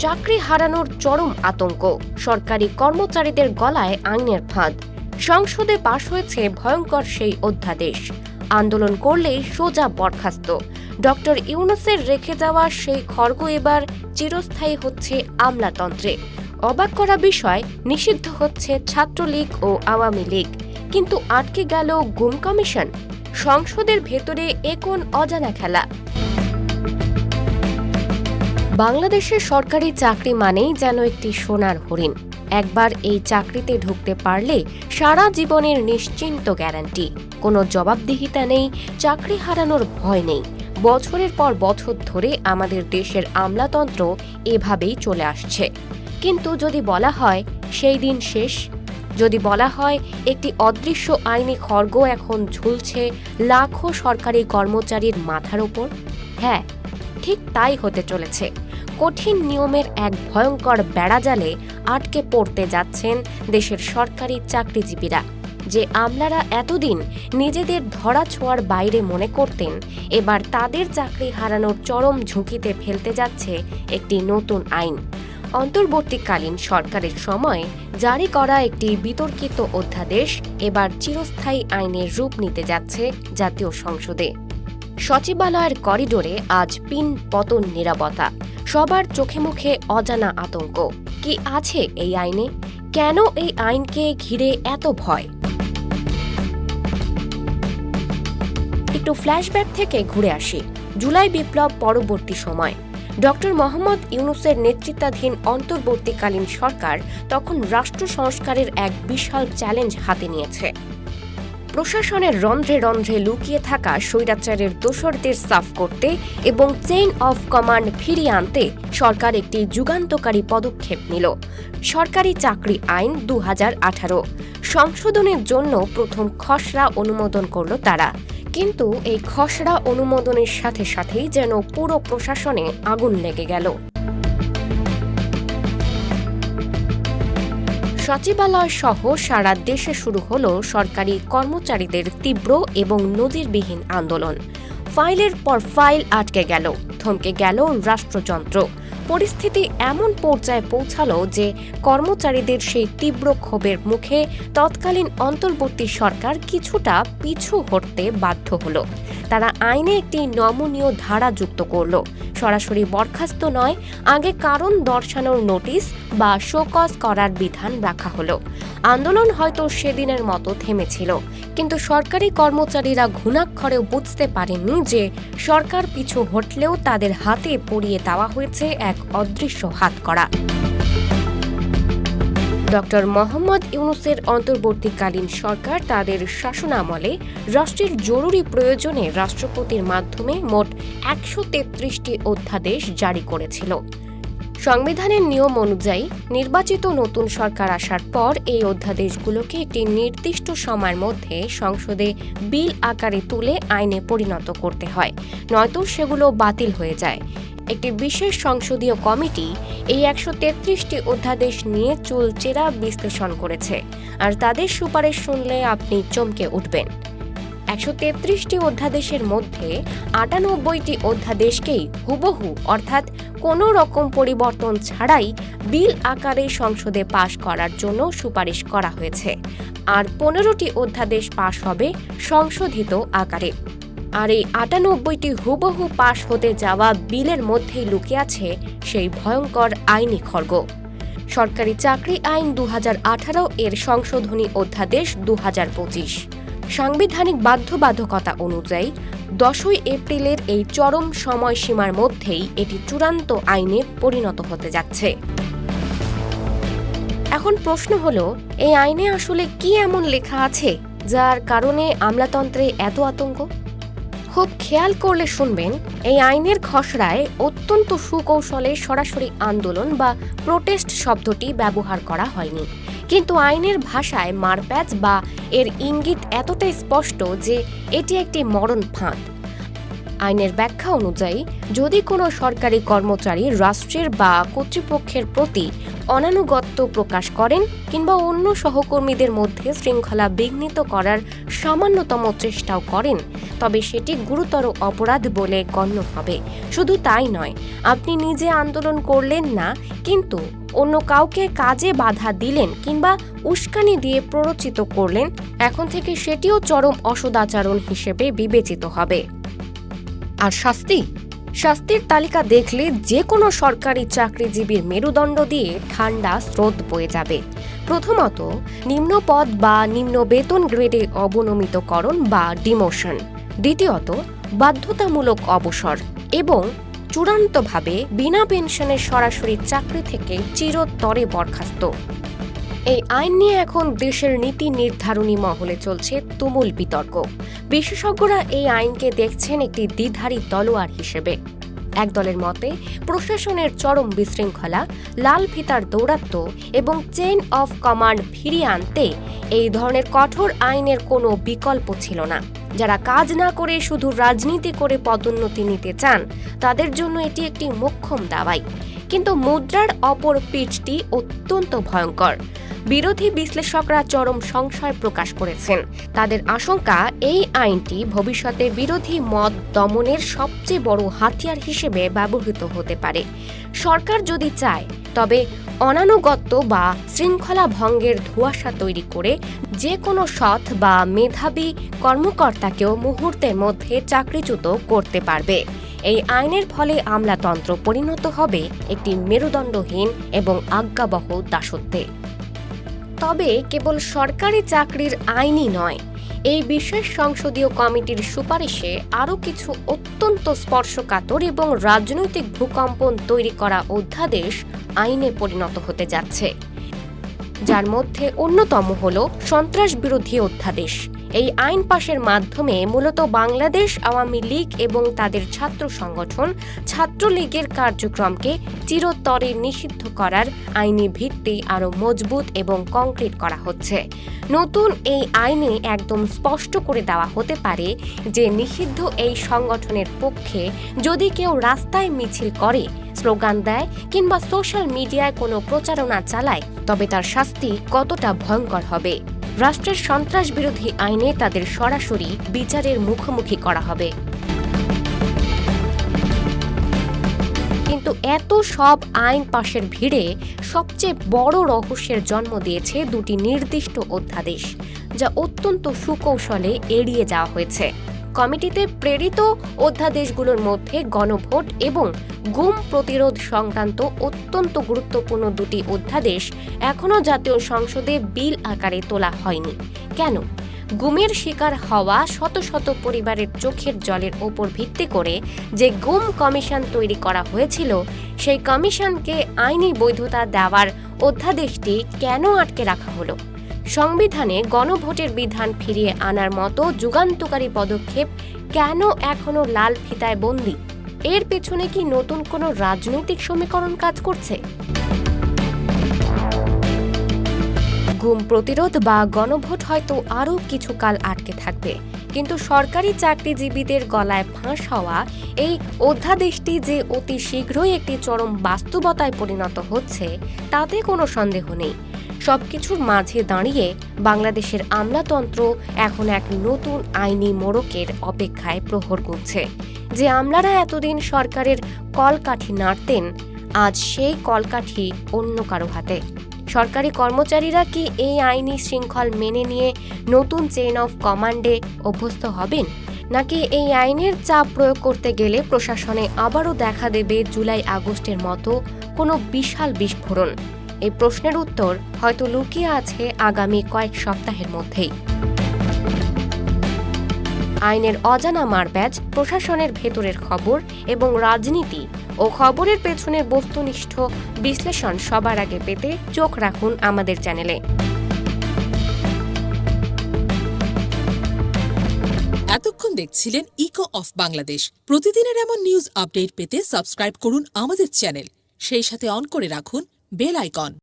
চাকরি হারানোর চরম আতঙ্ক, সরকারি কর্মচারীদের গলায় আইনের ফাঁদ। সংসদে পাশ হয়েছে ভয়ঙ্কর সেই অধ্যাদেশ। আন্দোলন করলেই সোজা বরখাস্ত। ডক্টর ইউনূসের রেখে যাওয়া সেই খড়গ এবার চিরস্থায়ী হচ্ছে আমলাতন্ত্রে। অবাক করা বিষয়, নিষিদ্ধ হচ্ছে ছাত্রলীগ ও আওয়ামী লীগ, কিন্তু আটকে গেল গুম কমিশন। সংসদের ভেতরে এ কোন অজানা খেলা? বাংলাদেশের সরকারি চাকরি মানেই যেন একটি সোনার হরিণ। একবার এই চাকরিতে ঢুকতে পারলে সারা জীবনের নিশ্চিন্ত গ্যারান্টি। কোনো জবাবদিহিতা নেই, চাকরি হারানোর ভয় নেই। বছরের পর বছর ধরে আমাদের দেশের আমলাতন্ত্র এভাবেই চলে আসছে। কিন্তু যদি বলা হয় সেই দিন শেষ, যদি বলা হয় একটি অদৃশ্য আইনি খড়গ এখন ঝুলছে লাখো সরকারি কর্মচারীর মাথার ওপর, হ্যাঁ, ঠিক তাই হতে চলেছে। কঠিন নিয়মের এক ভয়ঙ্কর বেড়াজালে আটকে পড়তে যাচ্ছেন দেশের সরকারি চাকরিজীবীরা। যে আমলারা এতদিন নিজেদের ধরা ছোঁয়ার বাইরে মনে করতেন, এবার তাদের চাকরি হারানোর চরম ঝুঁকিতে ফেলতে যাচ্ছে একটি নতুন আইন। অন্তর্বর্তীকালীন সরকারের সময় জারি করা একটি বিতর্কিত অধ্যাদেশ এবার চিরস্থায়ী আইনের রূপ নিতে যাচ্ছে জাতীয় সংসদে। সচিবালয়ের করিডোরে আজ পিন পতন নীরবতা, সবার চোখে মুখে অজানা আতঙ্ক। কি আছে এই আইনে? কেন এই আইনকে ঘিরে এত ভয়? একটু ফ্ল্যাশব্যাক থেকে ঘুরে আসি জুলাই বিপ্লব পরবর্তী সময়। ডক্টর মোহাম্মদ ইউনূসের নেতৃত্বাধীন অন্তর্বর্তীকালীন সরকার তখন রাষ্ট্র সংস্কারের এক বিশাল চ্যালেঞ্জ হাতে নিয়েছে। প্রশাসনের রন্ধ্রে রন্ধ্রে লুকিয়ে থাকা স্বৈরাচারের দোসরদের সাফ করতে এবং চেইন অফ কমান্ড ফিরিয়ে আনতে সরকার একটি যুগান্তকারী পদক্ষেপ নিল। সরকারি চাকরি আইন ২০১৮ সংশোধনের জন্য প্রথম খসড়া অনুমোদন করল তারা। কিন্তু এই খসড়া অনুমোদনের সাথে সাথেই যেন পুরো প্রশাসনে আগুন লেগে গেল। সচিবালয় সহ সারা দেশে শুরু হলো সরকারি কর্মচারীদের তীব্র এবং নজিরবিহীন আন্দোলন। ফাইলের পর ফাইল আটকে গেল, থমকে গেল রাষ্ট্রযন্ত্র। পরিস্থিতি এমন পর্যায়ে পৌঁছালো যে কর্মচারীদের সেই তীব্র ক্ষোভের মুখে তৎকালীন অন্তর্বর্তী সরকার কিছুটা পিছু হটতে বাধ্য হলো। তারা আইনে একটি নমনীয় ধারা যুক্ত করল। সরাসরি বরখাস্ত নয়, আগে কারণ দর্শানোর নোটিশ বা শোকজ করার বিধান রাখা হলো। আন্দোলন হয়তো সেদিনের মতো থেমেছিল, কিন্তু সরকারি কর্মচারীরা ঘুণাক্ষরেও বুঝতে পারেননি যে সরকার পিছু হটলেও তাদের হাতে পড়িয়ে দেওয়া হয়েছে এক অদৃশ্য হাতকড়া। ডক্টর মোহাম্মদ ইউনূসের অন্তর্বর্তীকালীন সরকার তাদের শাসনামলে রাষ্ট্রের জরুরি প্রয়োজনে রাষ্ট্রপতির মাধ্যমে মোট ১৩৩টি অধ্যাদেশ জারি করেছিল। সংবিধানের নিয়ম অনুযায়ী নির্বাচিত নতুন সরকার আসার পর এই অধ্যাদেশগুলোকে একটি নির্দিষ্ট সময়ের মধ্যে সংসদে বিল আকারে তুলে আইনে পরিণত করতে হয়, নয়তো সেগুলো বাতিল হয়ে যায়। একটি বিশেষ সংসদীয় কমিটি এই ১৩৩টি অধ্যাদেশ নিয়ে চুলচেরা বিশ্লেষণ করেছে, আর তাদের সুপারিশ শুনলে আপনি চমকে উঠবেন। ১৩৩টি অধ্যাদেশের মধ্যে ৯৮টি অধ্যাদেশকেই হুবহু, অর্থাৎ কোনো রকম পরিবর্তন ছাড়াই বিল আকারে সংসদে পাশ করার জন্য সুপারিশ করা হয়েছে, আর ১৫টি অধ্যাদেশ পাশ হবে সংশোধিত আকারে। আর এই ৯৮টি হুবহু পাশ হতে যাওয়া বিলের মধ্যেই লুকিয়ে আছে সেই ভয়ঙ্কর আইনি খড়গ। সরকারি চাকরি আইন ২০১৮ এর সংশোধনী অধ্যাদেশ ২০২৫। সাংবিধানিক বাধ্যবাধকতা অনুযায়ী ১০ই এপ্রিলের এই চরম সময়সীমার মধ্যেই এটি চূড়ান্ত আইনে পরিণত হতে যাচ্ছে। এখন প্রশ্ন হলো, এই আইনে আসলে কি এমন লেখা আছে যার কারণে আমলাতন্ত্রে এত আতঙ্ক? খুব খেয়াল করলে শুনবেন, এই আইনের খসড়ায় অত্যন্ত সুকৌশলে সরাসরি আন্দোলন বা প্রোটেস্ট শব্দটি ব্যবহার করা হয়নি। কিন্তু আইনের ভাষায় মারপ্যাচ বা এর ইঙ্গিত এতটাই স্পষ্ট যে এটি একটি মরণ ফাঁদ। আইনের ব্যাখ্যা অনুযায়ী যদি কোনো সরকারি কর্মচারী রাষ্ট্রের বা কর্তৃপক্ষের প্রতি অনানুগত্য প্রকাশ করেন কিংবা অন্য সহকর্মীদের মধ্যে শৃঙ্খলা বিঘ্নিত করার সামান্যতম চেষ্টাও করেন, তবে সেটি গুরুতর অপরাধ বলে গণ্য হবে। শুধু তাই নয়, আপনি নিজে আন্দোলন করলেন না, কিন্তু অন্য কাউকে কাজে বাধা দিলেন কিংবা উস্কানি দিয়ে প্ররোচিত করলেন, এখন থেকে সেটিও চরম অসদাচরণ হিসেবে বিবেচিত হবে। আর শাস্তির তালিকা দেখলে যে কোনো সরকারি চাকরিজীবীর মেরুদণ্ড দিয়ে ঠান্ডা স্রোত বয়ে যাবে। প্রথমত, নিম্ন পদ বা নিম্ন বেতন গ্রেডে অবনমিতকরণ বা ডিমোশন। দ্বিতীয়ত, বাধ্যতামূলক অবসর এবং চূড়ান্তভাবে বিনা পেনশনের সরাসরি চাকরি থেকে চিরতরে বরখাস্ত। এই আইন নিয়ে এখন দেশের নীতি নির্ধারণী মহলে চলছে তুমুল বিতর্ক। বিশেষজ্ঞরা এই আইনকে দেখছেন একটি দ্বিধারী তলোয়ার হিসেবে। একদলের মতে প্রশাসনের চরম বিশৃঙ্খলা, লাল ফিতার দৌরাত্ম্য এবং চেইন অফ কমান্ড ফিরিয়ে আনতে এই ধরনের কঠোর আইনের কোনো বিকল্প ছিল না। যারা কাজ না করে শুধু রাজনীতি করে পদোন্নতি নিতে চান, তাদের জন্য এটি একটি মোক্ষম দাওয়াই। কিন্তু মুদ্রার অপর পিঠটি অত্যন্ত ভয়ঙ্কর। বিরোধী বিশ্লেষকরা চরম সংশয় প্রকাশ করেছেন। তাদের আশঙ্কা, এই আইনটি ভবিষ্যতে বিরোধী মত দমনের সবচেয়ে বড় হাতিয়ার হিসেবে ব্যবহৃত হতে পারে। সরকার যদি চায়, তবে অনানুগত্য বা শৃঙ্খলা ভঙ্গের ধোঁয়াশা তৈরি করে যে কোনো সৎ বা মেধাবী কর্মকর্তাকেও মুহূর্তের মধ্যে চাকরিচ্যুত করতে পারবে। এই আইনের ফলে আমলাতন্ত্র পরিণত হবে একটি মেরুদণ্ডহীন এবং আজ্ঞাবহ দাসত্বে। তবে কেবল সরকারি চাকরির আইনই নয়, এই বিশেষ সংসদীয় কমিটির সুপারিশে আরও কিছু অত্যন্ত স্পর্শকাতর এবং রাজনৈতিক ভূকম্পন তৈরি করা অধ্যাদেশ আইনে পরিণত হতে যাচ্ছে, যার মধ্যে অন্যতম হল সন্ত্রাস বিরোধী অধ্যাদেশ। এই আইন পাশের মাধ্যমে মূলত বাংলাদেশ আওয়ামী লীগ এবং তাদের ছাত্র সংগঠন ছাত্রলীগের কার্যক্রমকে চিরতরে নিষিদ্ধ করার আইনি ভিত্তি আরও মজবুত এবং কংক্রিট করা হচ্ছে। নতুন এই আইনে একদম স্পষ্ট করে দেওয়া হতে পারে যে নিষিদ্ধ এই সংগঠনের পক্ষে যদি কেউ রাস্তায় মিছিল করে, স্লোগান দেয় কিংবা সোশ্যাল মিডিয়ায় কোনো প্রচারণা চালায়, তবে তার শাস্তি কতটা ভয়ঙ্কর হবে। রাষ্ট্রের সন্ত্রাস বিরোধী আইনে তাদের সরাসরি বিচারের মুখোমুখি করা হবে। কিন্তু এত সব আইন পাশের ভিড়ে সবচেয়ে বড় রহস্যের জন্ম দিয়েছে দুটি নির্দিষ্ট অধ্যাদেশ, যা অত্যন্ত সুকৌশলে এড়িয়ে যাওয়া হয়েছে। কমিটিতে প্রেরিত অধ্যাদেশগুলোর মধ্যে গণভোট এবং গুম প্রতিরোধ সংক্রান্ত অত্যন্ত গুরুত্বপূর্ণ দুটি অধ্যাদেশ এখনও জাতীয় সংসদে বিল আকারে তোলা হয়নি। কেন? গুমের শিকার হওয়া শত শত পরিবারের চোখের জলের ওপর ভিত্তি করে যে গুম কমিশন তৈরি করা হয়েছিল, সেই কমিশনকে আইনি বৈধতা দেওয়ার অধ্যাদেশটি কেন আটকে রাখা হলো? সংবিধানে গণভোটের বিধান ফিরিয়ে আনার মতো যুগান্তকারী পদক্ষেপ কেন এখনো লাল ফিতায় বন্দী? এর পেছনে কি নতুন কোনো রাজনৈতিক সমীকরণ কাজ করছে? গুম প্রতিরোধ বা গণভোট হয়তো আরও কিছুকাল আটকে থাকবে, কিন্তু সরকারি চাকরিজীবীদের গলায় ফাঁস হওয়া এই অধ্যাদেশটি যে অতি শীঘ্রই একটি চরম বাস্তবতায় পরিণত হচ্ছে, তাতে কোনো সন্দেহ নেই। সবকিছুর মাঝে দাঁড়িয়ে বাংলাদেশের আমলাতন্ত্র এখন এক নতুন আইনি মোড়কের অপেক্ষায় প্রহর গুনছে। যে আমলারা এতদিন সরকারের কলকাঠি নাড়তেন, আজ সেই কলকাঠি অন্য কারো হাতে। সরকারি কর্মচারীরা কি এই আইনি শৃঙ্খল মেনে নিয়ে নতুন চেইন অফ কমান্ডে অভ্যস্ত হবেন, নাকি এই আইনের চাপ প্রয়োগ করতে গেলে প্রশাসনে আবারও দেখা দেবে জুলাই আগস্টের মতো কোনো বিশাল বিস্ফোরণ? এই প্রশ্নের উত্তর হয়তো লুকিয়ে আছে আগামী কয়েক সপ্তাহের মধ্যেই। আইনের অজানা মারপ্যাচ, প্রশাসনের ভেতরের খবর এবং রাজনীতি ও খবরের পেছনের বস্তুনিষ্ঠ বিশ্লেষণ সবার আগে পেতে চোখ রাখুন আমাদের চ্যানেলে। এতক্ষণ দেখছিলেন ইকো অফ বাংলাদেশ। প্রতিদিনের এমন নিউজ আপডেট পেতে সাবস্ক্রাইব করুন আমাদের চ্যানেল, সেই সাথে অন করে রাখুন বেল আইকন।